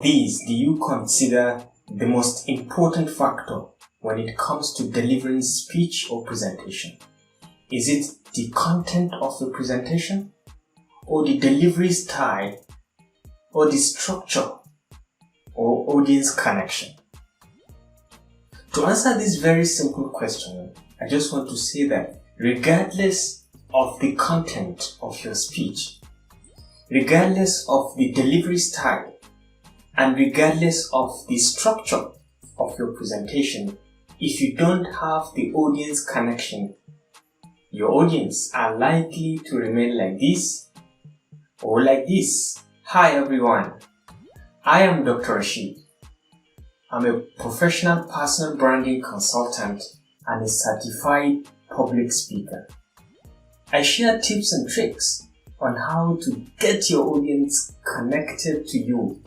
These do you consider the most important factor when it comes to delivering speech or presentation? Is it the content of the presentation, or the delivery style, or the structure, or audience connection? To answer this very simple question, I just want to say that regardless of the content of your speech, regardless of the delivery style, and regardless of the structure of your presentation, if you don't have the audience connection, your audience are likely to remain like this or like this. Hi everyone, I am Dr. Rashid. I'm a professional personal branding consultant and a certified public speaker. I share tips and tricks on how to get your audience connected to you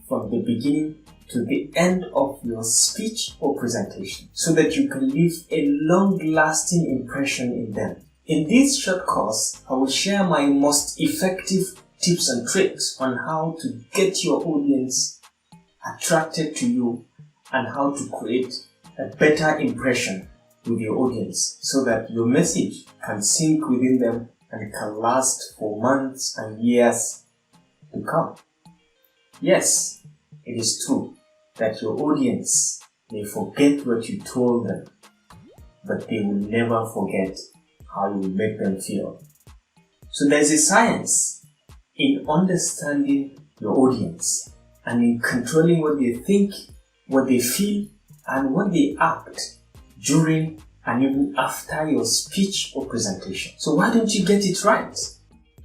from the beginning to the end of your speech or presentation, so that you can leave a long-lasting impression in them. In this short course, I will share my most effective tips and tricks on how to get your audience attracted to you and how to create a better impression with your audience so that your message can sink within them and can last for months and years to come. Yes, it is true that your audience may forget what you told them, but they will never forget how you will make them feel. So there's a science in understanding your audience and in controlling what they think, what they feel, and what they act during and even after your speech or presentation. So why don't you get it right?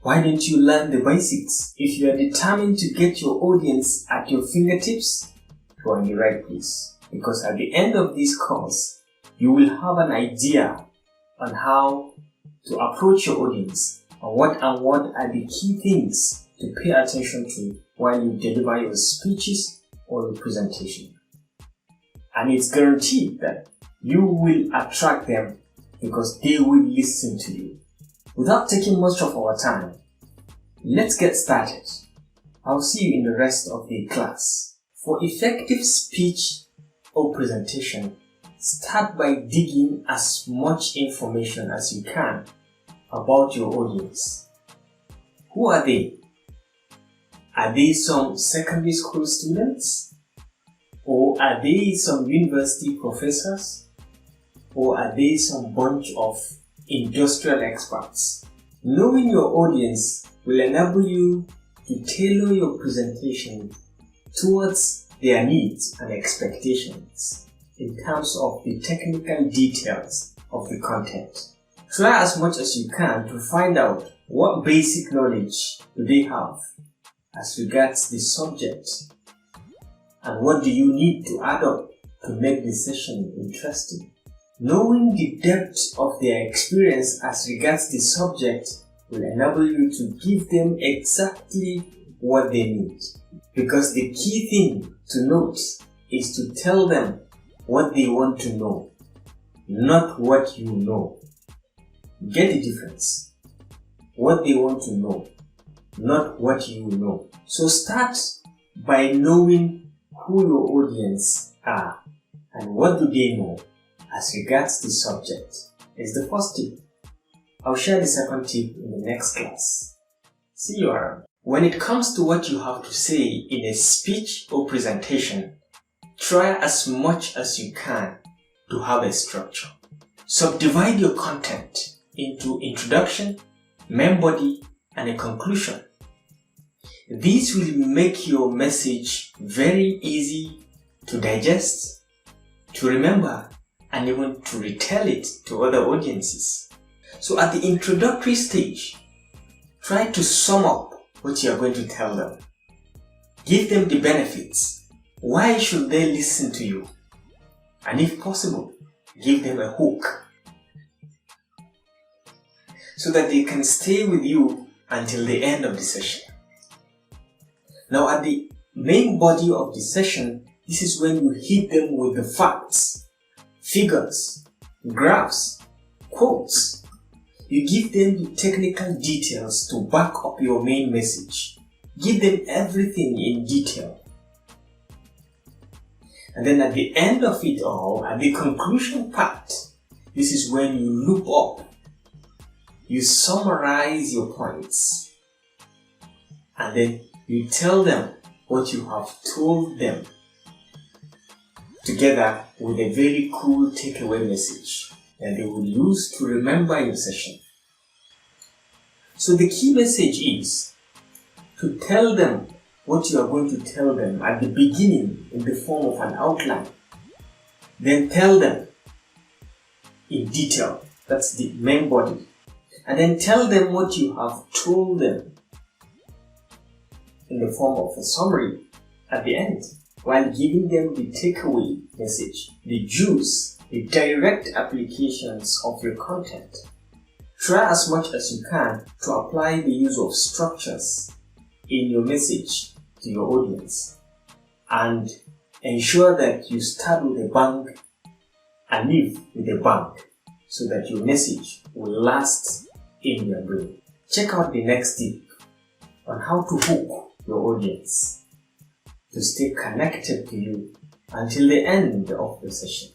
Why don't you learn the basics? If you are determined to get your audience at your fingertips, you are in the right place. Because at the end of this course, you will have an idea on how to approach your audience and what are the key things to pay attention to while you deliver your speeches or your presentation. And it's guaranteed that you will attract them because they will listen to you. Without taking much of our time, let's get started. I'll see you in the rest of the class. For effective speech or presentation, start by digging as much information as you can about your audience. Who are they? Are they some secondary school students? Or are they some university professors? Or are they some bunch of industrial experts? Knowing your audience will enable you to tailor your presentation towards their needs and expectations in terms of the technical details of the content. Try as much as you can to find out what basic knowledge do they have as regards the subject and what do you need to add up to make the session interesting. Knowing the depth of their experience as regards the subject will enable you to give them exactly what they need. Because the key thing to note is to tell them what they want to know, not what you know. Get the difference? What they want to know, not what you know. So start by knowing who your audience are and what do they know as regards the subject is the first tip. I'll share the second tip in the next class. See you around. When it comes to what you have to say in a speech or presentation, try as much as you can to have a structure. Subdivide your content into introduction, main body, and a conclusion. This will make your message very easy to digest, to remember, and even to retell it to other audiences. So at the introductory stage, try to sum up what you are going to tell them. Give them the benefits. Why should they listen to you? And if possible, give them a hook so that they can stay with you until the end of the session. Now at the main body of the session, this is when you hit them with the facts, figures, graphs, quotes. You give them the technical details to back up your main message. Give them everything in detail. And then at the end of it all, at the conclusion part, this is when you loop up. You summarize your points. And then you tell them what you have told them, together with a very cool takeaway message that they will use to remember your session. So the key message is to tell them what you are going to tell them at the beginning in the form of an outline. Then tell them in detail. That's the main body. And then tell them what you have told them in the form of a summary at the end, while giving them the takeaway message, the juice, the direct applications of your content. Try as much as you can to apply the use of structures in your message to your audience, and ensure that you start with a bang and leave with a bang, so that your message will last in your brain. Check out the next tip on how to hook your audience to stay connected to you until the end of the session.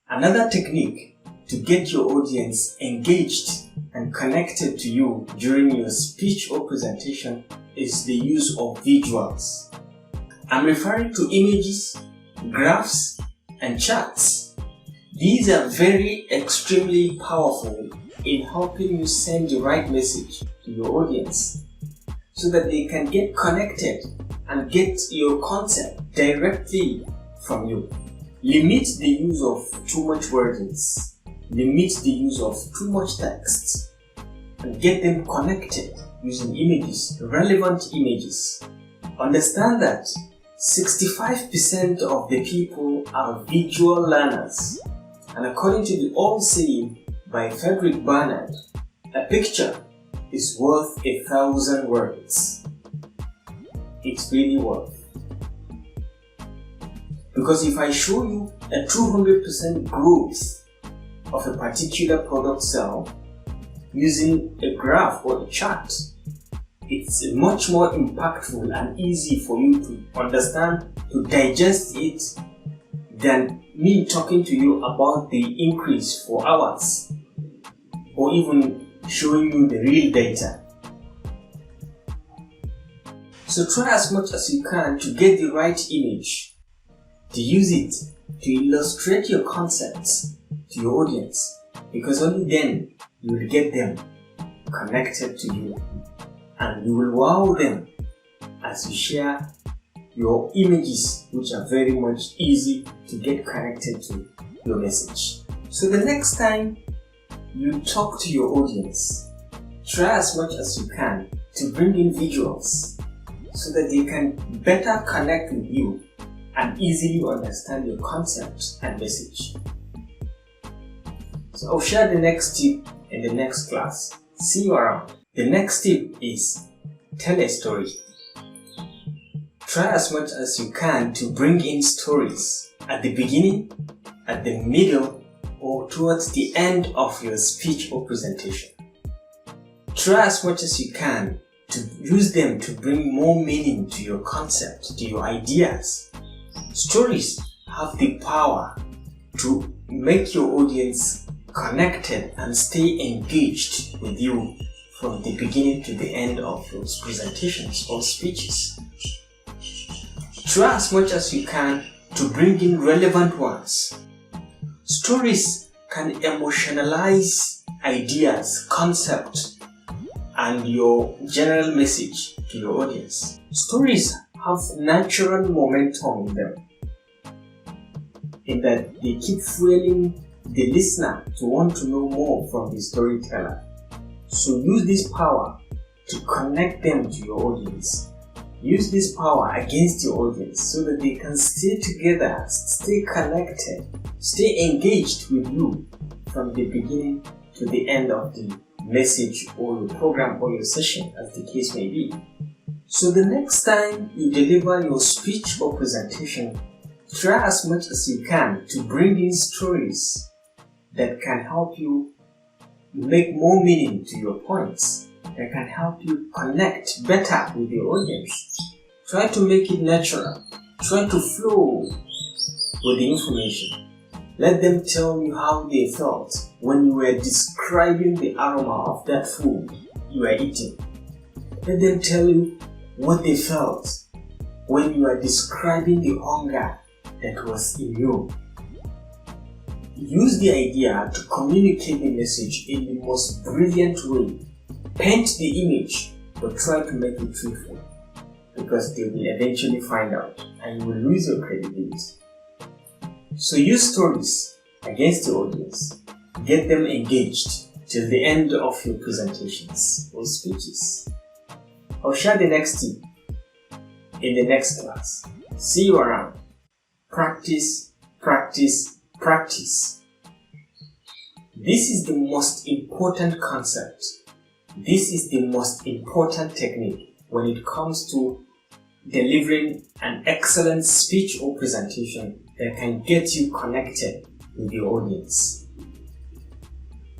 Another technique to get your audience engaged and connected to you during your speech or presentation is the use of visuals. I'm referring to images, graphs, and charts. These are very extremely powerful in helping you send the right message to your audience so that they can get connected and get your concept directly from you. Limit the use of too much words. Limit the use of too much text, and get them connected using images, relevant images. Understand that 65% of the people are visual learners, and according to the old saying by Frederick Bernard, a picture is worth 1,000 words. It's really worth. Because if I show you a 200% growth of a particular product sale using a graph or a chart, it's much more impactful and easy for you to understand, to digest it, than me talking to you about the increase for hours or even showing you the real data. So try as much as you can to get the right image, to use it to illustrate your concepts to your audience, because only then you will get them connected to you, and you will wow them as you share your images, which are very much easy to get connected to your message. So the next time you talk to your audience, try as much as you can to bring in visuals so that they can better connect with you and easily understand your concept and message. So I'll share the next tip in the next class. See you around. The next tip is tell a story. Try as much as you can to bring in stories at the beginning, at the middle, or towards the end of your speech or presentation. Try as much as you can to use them to bring more meaning to your concept, to your ideas. Stories have the power to make your audience connected and stay engaged with you from the beginning to the end of those presentations or speeches. Try as much as you can to bring in relevant ones. Stories can emotionalize ideas, concepts, and your general message to your audience. Stories have natural momentum in them, in that they keep fueling the listener to want to know more from the storyteller. So use this power to connect them to your audience. Use this power against your audience so that they can stay together, stay connected, stay engaged with you from the beginning to the end of the message or your program or your session, as the case may be. So the next time you deliver your speech or presentation, try as much as you can to bring in stories that can help you make more meaning to your points, that can help you connect better with your audience. Try to make it natural. Try to flow with the information. Let them tell you how they felt when you were describing the aroma of that food you were eating. Let them tell you what they felt when you were describing the hunger that was in you. Use the idea to communicate the message in the most brilliant way. Paint the image, but try to make it truthful, because they will eventually find out and you will lose your credibility. So use stories against the audience. Get them engaged till the end of your presentations or speeches. I'll share the next tip in the next class. See you around. Practice, practice, practice. This is the most important concept. This is the most important technique when it comes to delivering an excellent speech or presentation that can get you connected with your audience.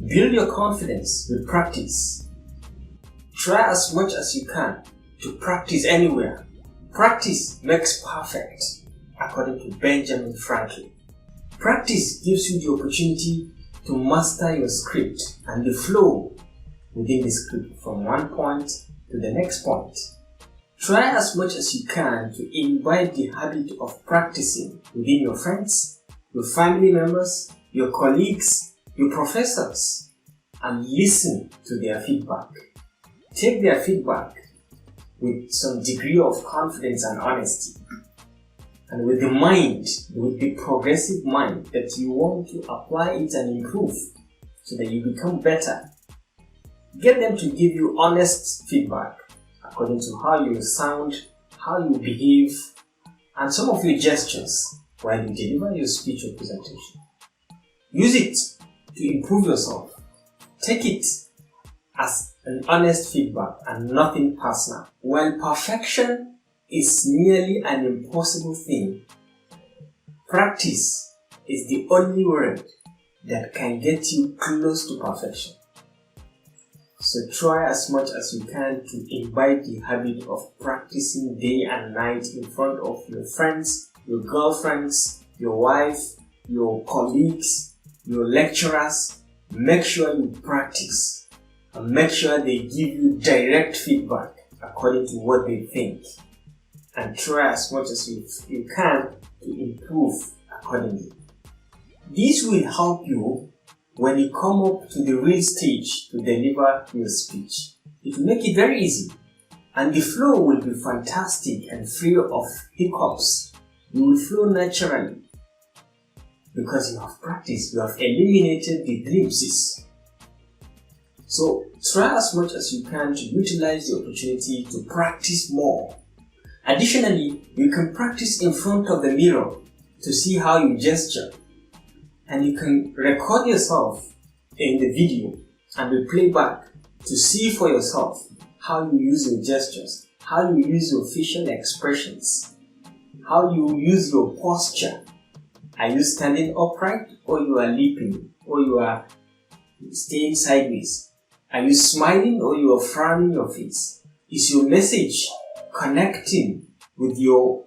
Build your confidence with practice. Try as much as you can to practice anywhere. Practice makes perfect, according to Benjamin Franklin. Practice gives you the opportunity to master your script and the flow within the script from one point to the next point. Try as much as you can to imbibe the habit of practicing within your friends, your family members, your colleagues, your professors, and listen to their feedback. Take their feedback with some degree of confidence and honesty, and with the progressive mind that you want to apply it and improve so that you become better. Get them to give you honest feedback according to how you sound, how you behave, and some of your gestures while you deliver your speech or presentation. Use it to improve yourself. Take it as an honest feedback and nothing personal. While perfection is nearly an impossible thing, practice is the only word that can get you close to perfection. So try as much as you can to imbibe the habit of practicing day and night in front of your friends, your girlfriends, your wife, your colleagues, your lecturers. Make sure you practice and make sure they give you direct feedback according to what they think, and try as much as you can to improve accordingly. This will help you when you come up to the real stage to deliver your speech. It will make it very easy, and the flow will be fantastic and free of hiccups. You will flow naturally because you have practiced, you have eliminated the glimpses. So try as much as you can to utilize the opportunity to practice more. Additionally, you can practice in front of the mirror to see how you gesture, and you can record yourself in the video and we play back to see for yourself how you use your gestures, how you use your facial expressions, how you use your posture. Are you standing upright, or you are leaping, or you are staying sideways? Are you smiling, or you are frowning your face? Is your message connecting with your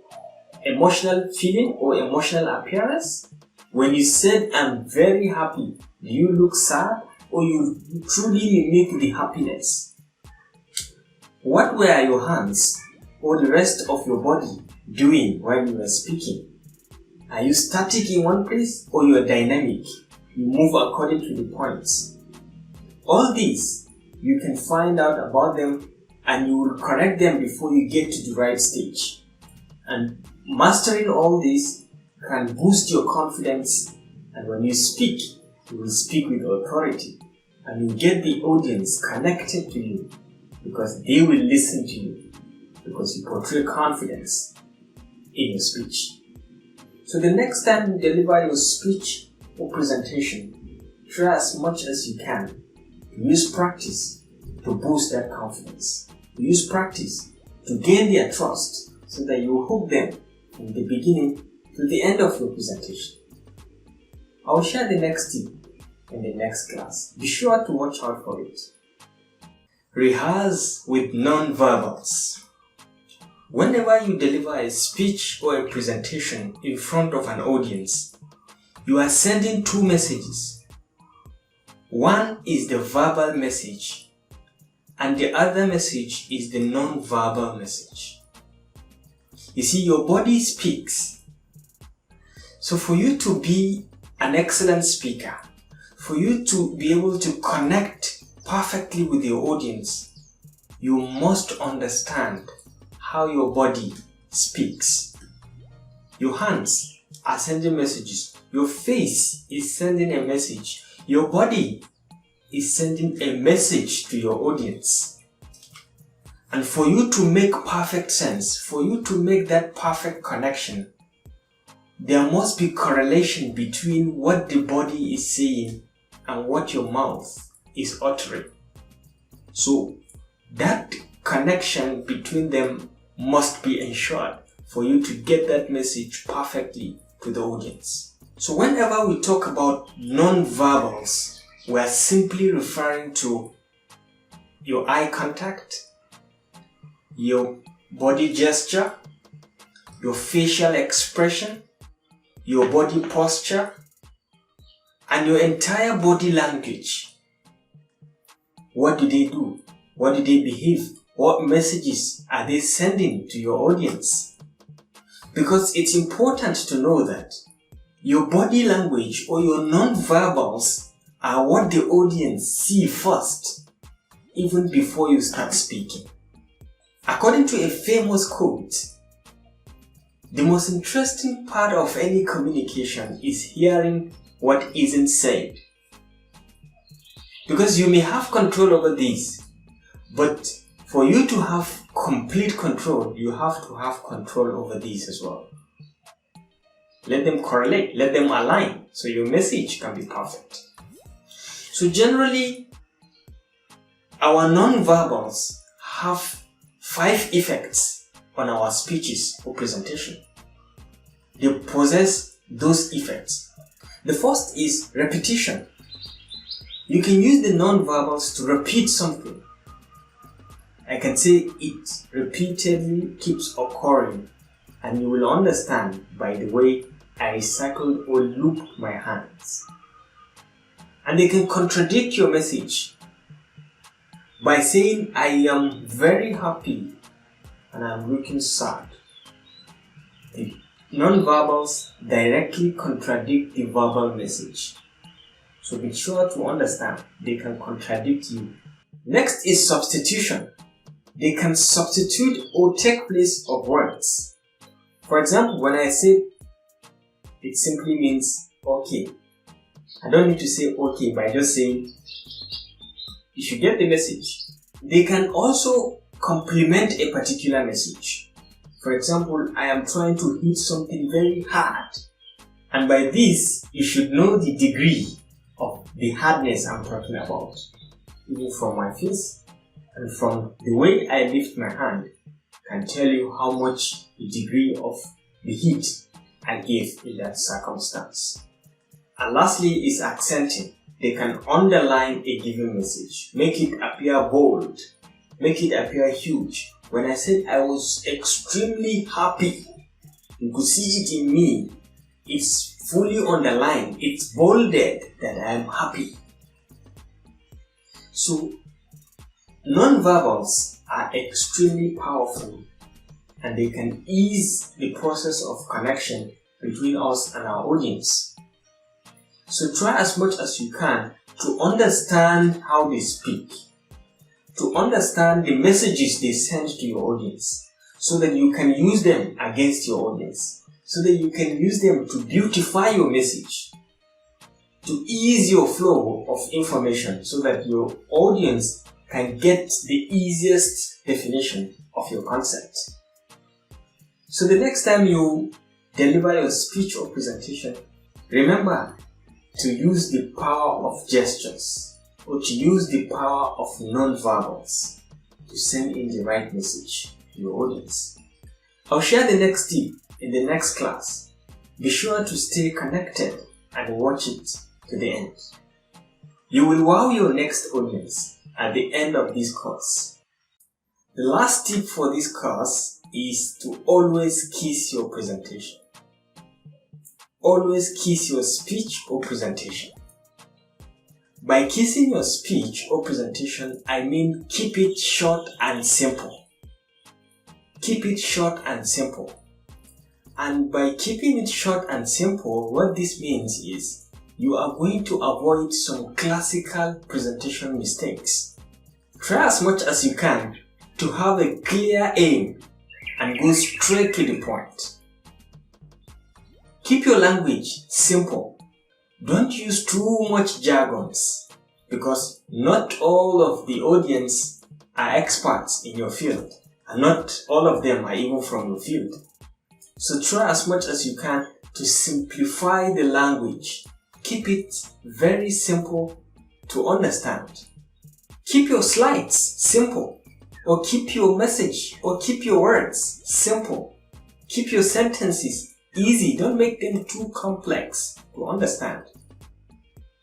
emotional feeling or emotional appearance? When you said, "I'm very happy," do you look sad, or you truly mimic the happiness? What were your hands or the rest of your body doing while you were speaking? Are you static in one place, or you are dynamic? You move according to the points. All these, you can find out about them and you will correct them before you get to the right stage. And mastering all this can boost your confidence, and when you speak, you will speak with authority, and you get the audience connected to you because they will listen to you because you portray confidence in your speech. So the next time you deliver your speech or presentation, try as much as you can to use practice to boost that confidence. Use practice to gain their trust so that you hook them from the beginning to the end of your presentation. I will share the next tip in the next class. Be sure to watch out for it. Rehearse with nonverbals. Whenever you deliver a speech or a presentation in front of an audience, you are sending two messages. One is the verbal message, and the other message is the non-verbal message. You see, your body speaks. So for you to be an excellent speaker, for you to be able to connect perfectly with your audience, you must understand how your body speaks. Your hands are sending messages. Your face is sending a message. Your body is sending a message to your audience. And for you to make perfect sense, for you to make that perfect connection, there must be correlation between what the body is saying and what your mouth is uttering. So that connection between them must be ensured for you to get that message perfectly to the audience. So whenever we talk about non-verbals, we are simply referring to your eye contact, your body gesture, your facial expression, your body posture, and your entire body language. What do they do? What do they behave? What messages are they sending to your audience? Because it's important to know that your body language or your non-verbals are what the audience see first, even before you start speaking. According to a famous quote, the most interesting part of any communication is hearing what isn't said. Because you may have control over this, but for you to have complete control, you have to have control over these as well. Let them correlate, let them align, so your message can be perfect. So generally, our non-verbals have 5 effects on our speeches or presentation. They possess those effects. The first is repetition. You can use the non-verbals to repeat something. I can say it repeatedly keeps occurring, and you will understand by the way I cycle or loop my hands. And they can contradict your message by saying, I am very happy and I'm looking sad. The non-verbals directly contradict the verbal message. So be sure to understand they can contradict you. Next is substitution. They can substitute or take place of words. For example, when I say, it simply means okay. I don't need to say okay by just saying, you should get the message. They can also complement a particular message. For example, I am trying to hit something very hard. And by this, you should know the degree of the hardness I'm talking about. Even from my face and from the way I lift my hand can tell you how much the degree of the hit I gave in that circumstance. And lastly is accenting. They can underline a given message, make it appear bold, make it appear huge. When I said I was extremely happy, you could see it in me. It's fully underlined, it's bolded that I am happy. So, non-verbals are extremely powerful and they can ease the process of connection between us and our audience. So try as much as you can to understand how they speak, to understand the messages they send to your audience, so that you can use them against your audience, so that you can use them to beautify your message, to ease your flow of information so that your audience can get the easiest definition of your concept. So the next time you deliver your speech or presentation, remember to use the power of gestures or to use the power of non-verbals to send in the right message to your audience. I'll share the next tip in the next class. Be sure to stay connected and watch it to the end. You will wow your next audience at the end of this course. The last tip for this course is to always kiss your presentation. Always kiss your speech or presentation. By kissing your speech or presentation, I mean keep it short and simple. Keep it short and simple. And by keeping it short and simple, what this means is you are going to avoid some classical presentation mistakes. Try as much as you can to have a clear aim and go straight to the point. Keep your language simple. Don't use too much jargons because not all of the audience are experts in your field and not all of them are even from your field. So try as much as you can to simplify the language. Keep it very simple to understand. Keep your slides simple, or keep your message or keep your words simple. Keep your sentences easy. Don't make them too complex to understand.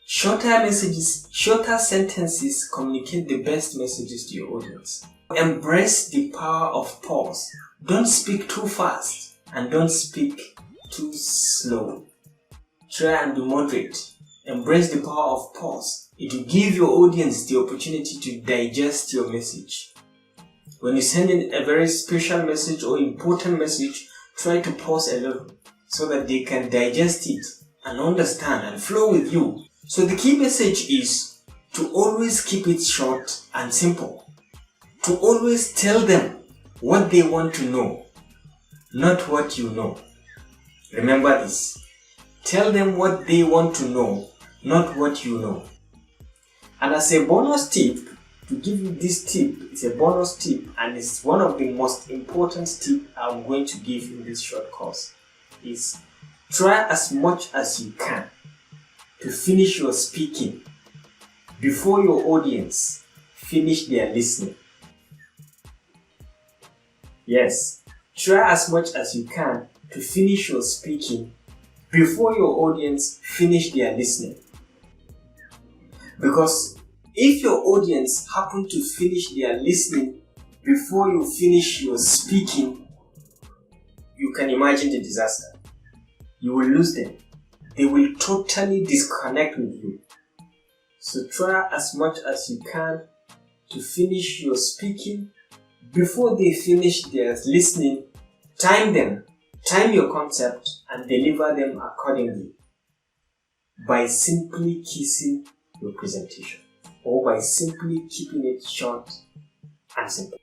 Shorter messages, shorter sentences communicate the best messages to your audience. Embrace the power of pause. Don't speak too fast and don't speak too slow. Try and be moderate. Embrace the power of pause. It will give your audience the opportunity to digest your message. When you send in a very special message or important message, try to pause a little so that they can digest it and understand and flow with you. So the key message is to always keep it short and simple. To always tell them what they want to know, not what you know. Remember this. Tell them what they want to know, not what you know. And as a bonus tip, to give you this tip, it's a bonus tip and it's one of the most important tips I'm going to give in this short course, is try as much as you can to finish your speaking before your audience finish their listening. Yes, try as much as you can to finish your speaking before your audience finish their listening. Because if your audience happen to finish their listening before you finish your speaking, you can imagine the disaster. You will lose them. They will totally disconnect with you. So try as much as you can to finish your speaking before they finish their listening. Time them, time your concept and deliver them accordingly by simply kissing your presentation or by simply keeping it short and simple.